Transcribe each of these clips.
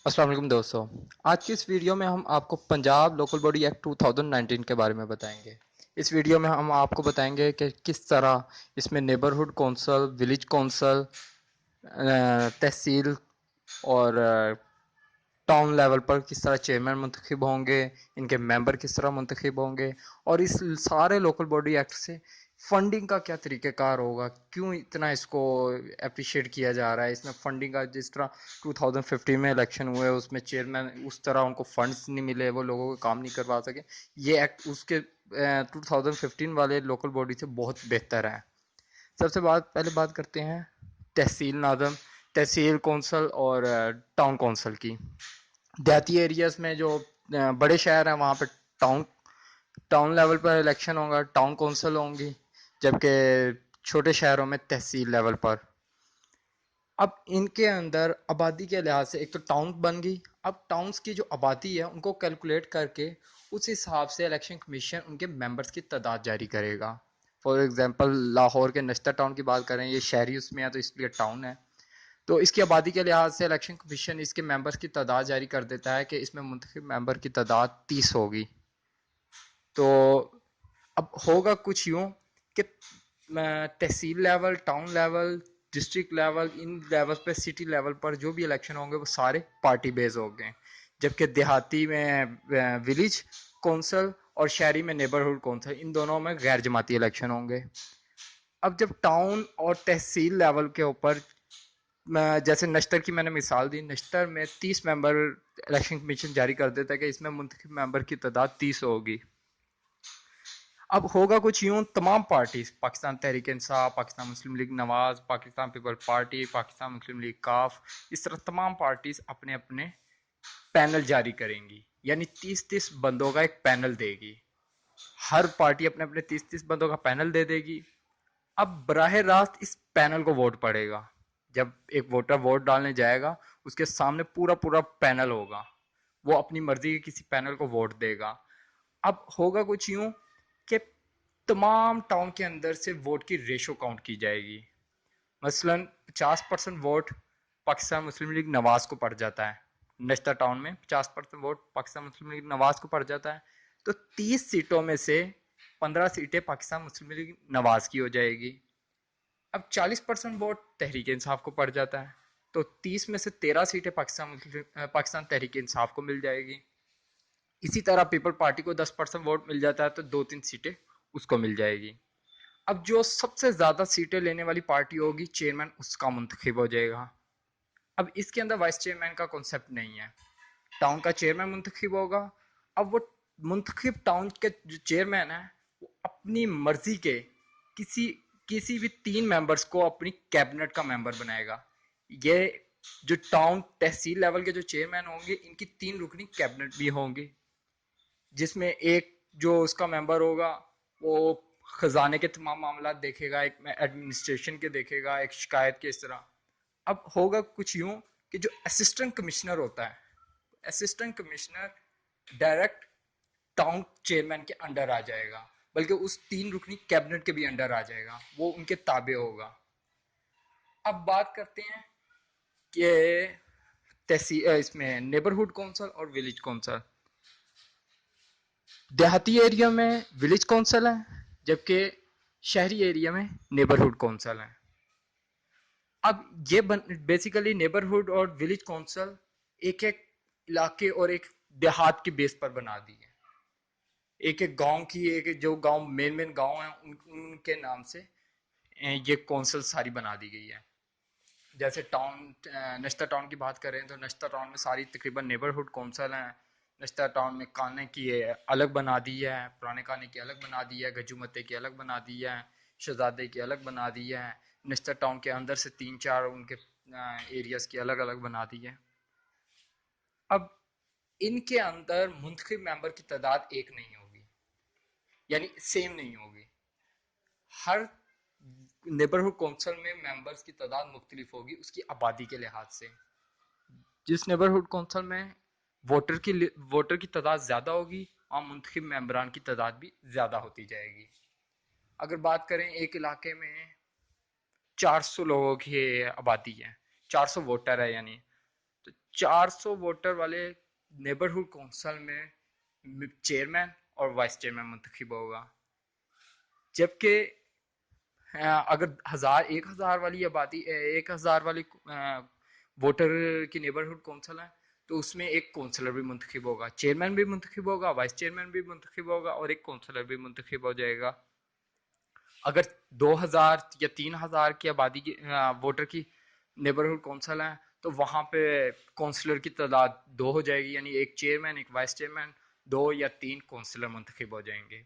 अस्सलाम वालेकुम दोस्तों। आज की इस वीडियो में हम आपको पंजाब लोकल बॉडी एक्ट 2019 के बारे में बताएंगे। इस वीडियो में हम आपको बताएंगे कि किस तरह इसमें नेबरहुड कौंसल, विलेज कौंसल, तहसील और टाउन लेवल पर किस तरह चेयरमैन मुंतखब होंगे, इनके मेंबर किस तरह मुंतखब होंगे और इस सारे लोकल बॉडी एक्ट से फंडिंग का क्या तरीक़ेकार होगा, क्यों इतना इसको अप्रिशिएट किया जा रहा है। इसमें फंडिंग का जिस तरह 2015 में इलेक्शन हुए उसमें चेयरमैन उस तरह उनको फंड्स नहीं मिले, वो लोगों को काम नहीं करवा सके। ये एक्ट उसके 2015 वाले लोकल बॉडी से बहुत बेहतर है। पहले बात करते हैं तहसील नाज़म, तहसील कौंसल और टाउन कौंसल की। देहाती एरियाज में जो बड़े शहर हैं वहाँ पे टाउन टाउन लेवल पर इलेक्शन होगा, टाउन कौंसल होंगी, जबकि छोटे शहरों में तहसील लेवल पर। अब इनके अंदर आबादी के लिहाज से एक तो टाउन बन गई। अब टाउन्स की जो आबादी है उनको कैलकुलेट करके उस हिसाब से इलेक्शन कमीशन उनके मेंबर्स की तादाद जारी करेगा। फॉर एग्जांपल लाहौर के नश्तर टाउन की बात करें, ये शहरी उसमें है तो इसलिए टाउन है। तो इसकी आबादी के लिहाज से इलेक्शन कमीशन इसके मेंबर्स की तादाद जारी कर देता है कि इसमें मुंतखब मेंबर की तादाद 30 होगी। तो अब होगा कुछ यूं कि तहसील level, town level, district level, इन लेवल पे, सिटी लेवल पर जो भी इलेक्शन होंगे वो सारे पार्टी बेस होंगे, जबकि देहाती में विलेज कौंसल और शहरी में नेबरहुड कौंसल, इन दोनों में गैर जमाती इलेक्शन होंगे। अब जब टाउन और तहसील लेवल के ऊपर, जैसे नश्तर की मैंने मिसाल दी, नश्तर में 30 मेंबर इलेक्शन कमीशन जारी कर देता है कि इसमें मुंतखब मेंबर की तादाद 30 होगी। अब होगा कुछ यूं, तमाम parties, Pakistan Tehreek Insaf, Pakistan Muslim League Nawaz, Pakistan people party, Pakistan Muslim League Qaf, इस तरह तमाम पार्टीज अपने अपने पैनल जारी करेंगी, यानी 30-30 बंदों का एक पैनल देगी। हर पार्टी अपने अपने 30-30 बंदों का पैनल दे देगी। अब बराह रास्त इस पैनल को वोट पड़ेगा। जब एक वोटर वोट डालने जाएगा उसके सामने पूरा पूरा पैनल होगा, वो अपनी मर्जी के किसी पैनल को वोट देगा। अब होगा कुछ यूं कि तमाम टाउन के अंदर से वोट की रेशो काउंट की जाएगी। मसलन 50% वोट पाकिस्तान मुस्लिम लीग नवाज को पड़ जाता है, नश्ता टाउन में 50% वोट पाकिस्तान मुस्लिम लीग नवाज को पड़ जाता है, तो 30 सीटों में से 15 सीटें पाकिस्तान मुस्लिम लीग नवाज की हो जाएगी। अब 40% वोट तहरीक इंसाफ को पड़ जाता है, तो 30 में से 13 सीटें पाकिस्तान तहरीक इंसाफ को मिल जाएगी। इसी तरह पीपल पार्टी को 10% वोट मिल जाता है तो 2-3 सीटें उसको मिल जाएगी। अब जो सबसे ज्यादा सीटें लेने वाली पार्टी होगी, चेयरमैन उसका मुंतखब हो जाएगा। अब इसके अंदर वाइस चेयरमैन का कॉन्सेप्ट नहीं है, टाउन का चेयरमैन मुंतखब होगा। अब वो मुंतखब टाउन के जो चेयरमैन है वो अपनी मर्जी के किसी किसी भी 3 मेंबर्स को अपनी कैबिनेट का मेंबर बनाएगा। ये जो टाउन तहसील लेवल के जो चेयरमैन होंगे इनकी 3 रुकनी कैबिनेट भी होंगी, जिसमें एक जो उसका मेंबर होगा वो खजाने के तमाम मामला देखेगा, एक में एडमिनिस्ट्रेशन के देखेगा, एक शिकायत के, इस तरह। अब होगा कुछ यूं कि जो असिस्टेंट कमिश्नर होता है, assistant commissioner direct town chairman के अंडर आ जाएगा, बल्कि उस 3 रुकनी कैबिनेट के भी अंडर आ जाएगा, वो उनके ताबे होगा। अब बात करते हैं कि तहसील, इसमें नेबरहुड कौंसल और विलेज कौंसल। देहाती एरिया में विलेज कौंसल है, जबकि शहरी एरिया में नेबरहुड कौंसल है। अब ये बेसिकली नेबरहुड और विलेज कौंसल एक एक इलाके और एक देहात की बेस पर बना दी है। एक एक गांव की, एक एक जो गांव मेन मेन गांव हैं उनके नाम से ये कौंसल सारी बना दी गई है। जैसे टाउन, नश्ता टाउन की बात करें तो नश्ता टाउन में सारी तकरीबन नेबरहुड कौंसल हैं। नश्ता टाउन में काने की अलग बना दी है, पुराने काने की अलग बना दी है, गजूमते की अलग बना दी है, शहजादे की अलग बना दी है। नश्ता टाउन के अंदर से 3-4 उनके एरियाज की अलग अलग बना दी है। अब इनके अंदर मुंतखब मेंबर की तादाद एक नहीं होगी, यानी सेम नहीं होगी। हर नेबरहुड कौंसल में मेंबर्स की तादाद मुख्तलिफ होगी उसकी आबादी के लिहाज से। जिस नेबरहुड कौंसल में वोटर की तादाद ज्यादा होगी वहाँ मुंतखब मेंबरान की तादाद भी ज्यादा होती जाएगी। अगर बात करें एक इलाके में 400 लोगों की आबादी है, 400 वोटर है, यानी तो 400 वोटर वाले नेबरहुड कौंसल में चेयरमैन और वाइस चेयरमैन मुंतखब होगा, जबकि अगर 1000 वाली आबादी 1000 वाली वोटर की नेबरहुड कौंसल है तो उसमें एक कौंसलर भी मुंतखब होगा, चेयरमैन भी मुंतखब होगा, वाइस चेयरमैन भी मुंतखब होगा और एक कौंसलर भी मुंतखब हो जाएगा। अगर 2000 या 3000 की आबादी की वोटर की नेबरहुड कौंसल है तो वहाँ पे कौंसलर की तादाद 2 हो जाएगी, यानी एक चेयरमैन एक वाइस चेयरमैन, 2 या 3 कौंसलर मुंतखब हो जाएंगे।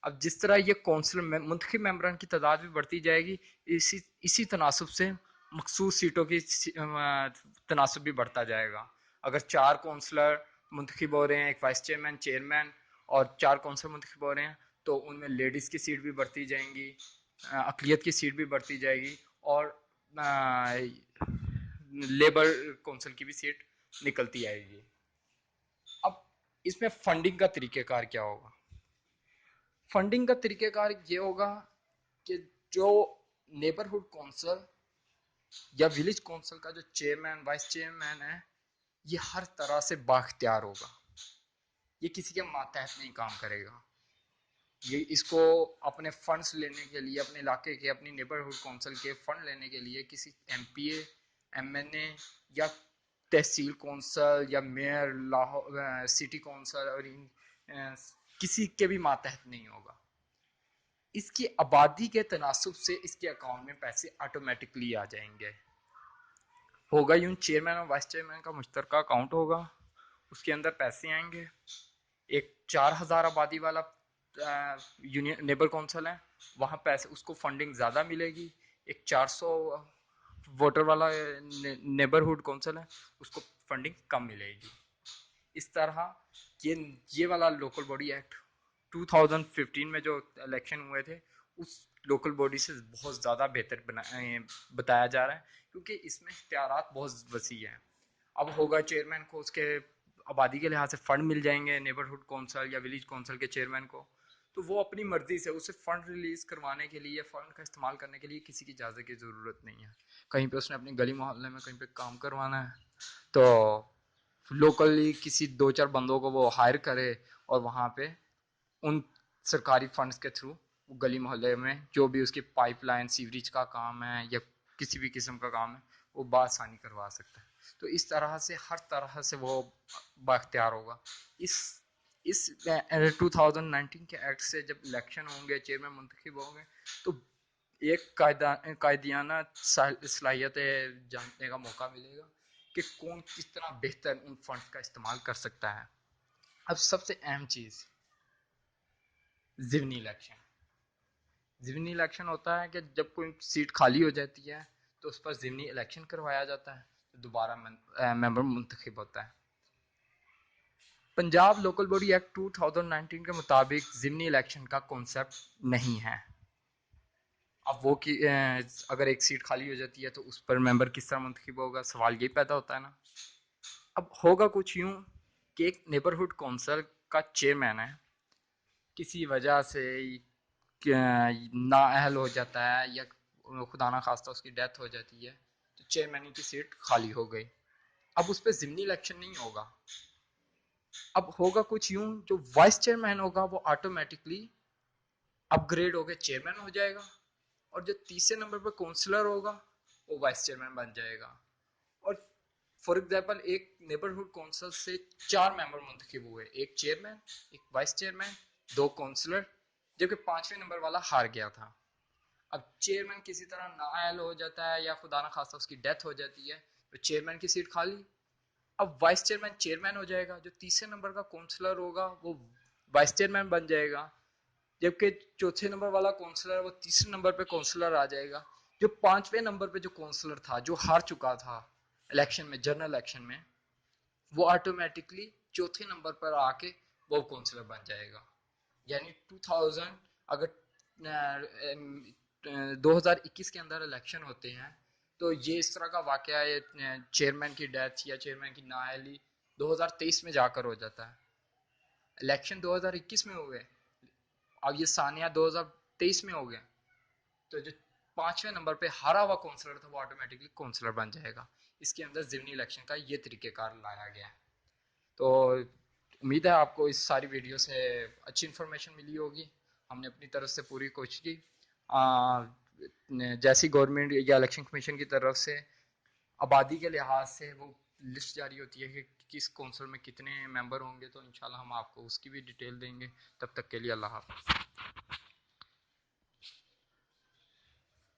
अब जिस तरह ये कौंसलर मुंतखब मेंबरान की तादाद भी बढ़ती जाएगी, इसी इसी तनासब से मखसूस सीटों की तनासब भी बढ़ता जाएगा। अगर 4 कौंसलर मुंतखब हो रहे हैं, एक वाइस चेयरमैन चेयरमैन और 4 कौंसलर मुंतखब हो रहे हैं, तो उनमें लेडीज़ की सीट भी बढ़ती जाएंगी, अकलियत की सीट भी बढ़ती जाएगी और लेबर कौंसिल की भी सीट निकलती आएगी। अब इसमें फंडिंग का तरीक़ेकार क्या होगा? फंडिंग का तरीक़ेकार ये होगा कि जो नेबरहुड कौंसिल या विलेज कौंसिल का जो चेयरमैन वाइस चेयरमैन है, ये हर तरह से बाख्तियार होगा, ये किसी के मातहत नहीं काम करेगा। ये इसको अपने फंड्स लेने के लिए, अपने इलाके के, अपनी नेबरहुड कौंसिल के फंड लेने के लिए किसी एमपीए, एमएनए या तहसील कौंसिल या मेयर, लाहौर सिटी कौंसिल और किसी के भी मातहत नहीं होगा। इसकी आबादी के तनासब से इसके अकाउंट में पैसे ऑटोमेटिकली आ जाएंगे। होगा यूं, चेयरमैन और वाइस चेयरमैन का मुश्तरका अकाउंट होगा, उसके अंदर पैसे आएंगे। एक 4000 आबादी वाला यूनियन नेबर कौंसिल है, वहाँ पैसे उसको फंडिंग ज़्यादा मिलेगी। एक 400 वोटर वाला नेबरहुड कौंसिल है, उसको फंडिंग कम मिलेगी। इस तरह ये वाला लोकल बॉडी एक्ट 2015 में जो इलेक्शन हुए थे उस लोकल बॉडी से बहुत ज़्यादा बेहतर बताया जा रहा है, क्योंकि इसमें इख्तियारात बहुत वसी हैं। अब होगा चेयरमैन को उसके आबादी के लिहाज से फंड मिल जाएंगे, नेबरहुड कौंसिल या विलेज कौंसिल के चेयरमैन को, तो वो अपनी मर्जी से उसे फंड रिलीज करवाने के लिए, फंड का इस्तेमाल करने के लिए किसी की इजाज़त की ज़रूरत नहीं है। कहीं पे उसने अपनी गली मोहल्ले में कहीं पे काम करवाना है तो लोकली किसी 2-4 बंदों को वो हायर करे और वहाँ पे उन सरकारी फंड्स के थ्रू गली मोहल्ले में जो भी उसकी पाइपलाइन सीवरेज का काम है या किसी भी किस्म का काम है वो बआसानी करवा सकता है। तो इस तरह से हर तरह से वो बाख्तियार होगा। इस 2019 के एक्ट से जब इलेक्शन होंगे, चेयरमैन मुंतखब होंगे, तो एक कायदियाना सलाहियतें जानने का मौका मिलेगा कि कौन किस तरह बेहतर उन फंड्स का इस्तेमाल कर सकता है। अब सबसे अहम चीज़ ज़िमनी इलेक्शन। ज़िमनी इलेक्शन होता है कि जब कोई सीट खाली हो जाती है तो उस पर ज़िमनी इलेक्शन करवाया जाता है, तो दोबारा मेंबर मुंतखब होता है। पंजाब लोकल बॉडी एक्ट 2019 के मुताबिक ज़िमनी इलेक्शन का कॉन्सेप्ट नहीं है। अब वो कि अगर एक सीट खाली हो जाती है तो उस पर मेंबर किस तरह मुंतखब होगा, सवाल यही पैदा होता है ना। अब होगा कुछ यूँ कि एक नेबरहुड कौंसिल का चेयरमैन है, किसी वजह से नाअहल हो जाता है या खुदा ना खास्ता उसकी डेथ हो जाती है, तो चेयरमैन की सीट खाली हो गई। अब उस पर ज़िमनी इलेक्शन नहीं होगा। अब होगा कुछ यूं, जो वाइस चेयरमैन होगा वो ऑटोमेटिकली अपग्रेड होकर चेयरमैन हो जाएगा और जो तीसरे नंबर पर काउंसलर होगा वो वाइस चेयरमैन बन जाएगा। और फॉर एग्जांपल एक नेबरहुड काउंसिल से 4 मेंबर मुंतखब हुए, एक चेयरमैन, एक वाइस चेयरमैन, 2 काउंसलर, जबकि 5वें नंबर वाला हार गया था। अब चेयरमैन किसी तरह नाअहल हो जाता है या खुदा ना खास्ता उसकी डेथ हो जाती है तो चेयरमैन की सीट खाली। अब वाइस चेयरमैन चेयरमैन हो जाएगा, जो तीसरे नंबर का काउंसलर होगा वो वाइस चेयरमैन बन जाएगा, जबकि चौथे नंबर वाला काउंसलर वो तीसरे नंबर पे काउंसलर आ जाएगा। जो 5वें नंबर पे जो काउंसलर था, जो हार चुका था इलेक्शन में, जनरल इलेक्शन में, वो ऑटोमेटिकली चौथे नंबर पर आके वो काउंसलर बन जाएगा। यानी 2000 अगर 2021 के अंदर इलेक्शन होते हैं तो ये इस तरह का वाकया है, चेयरमैन की डेथ या चेयरमैन की नाअहली 2023 में जाकर हो जाता है। इलेक्शन 2021 में हो गए, अब ये सानिया 2023 में हो गए, तो जो 5ویں نمبر پہ ہارا ہوا کونسلر تھا وہ آٹومیٹکلی کونسلر بن جائے گا. اس کے اندر ضمنی الیکشن کا یہ طریقہ کار لایا گیا ہے. تو امید ہے آپ کو اس ساری ویڈیو سے اچھی انفارمیشن ملی ہوگی. ہم نے اپنی طرف سے پوری کوشش کی. جیسی گورنمنٹ یا الیکشن کمیشن کی طرف سے آبادی کے لحاظ سے وہ لسٹ جاری ہوتی ہے کہ کس کونسل میں کتنے ممبر ہوں گے تو انشاءاللہ ہم آپ کو اس کی بھی ڈیٹیل دیں گے. تب تک کے لیے اللہ حافظ.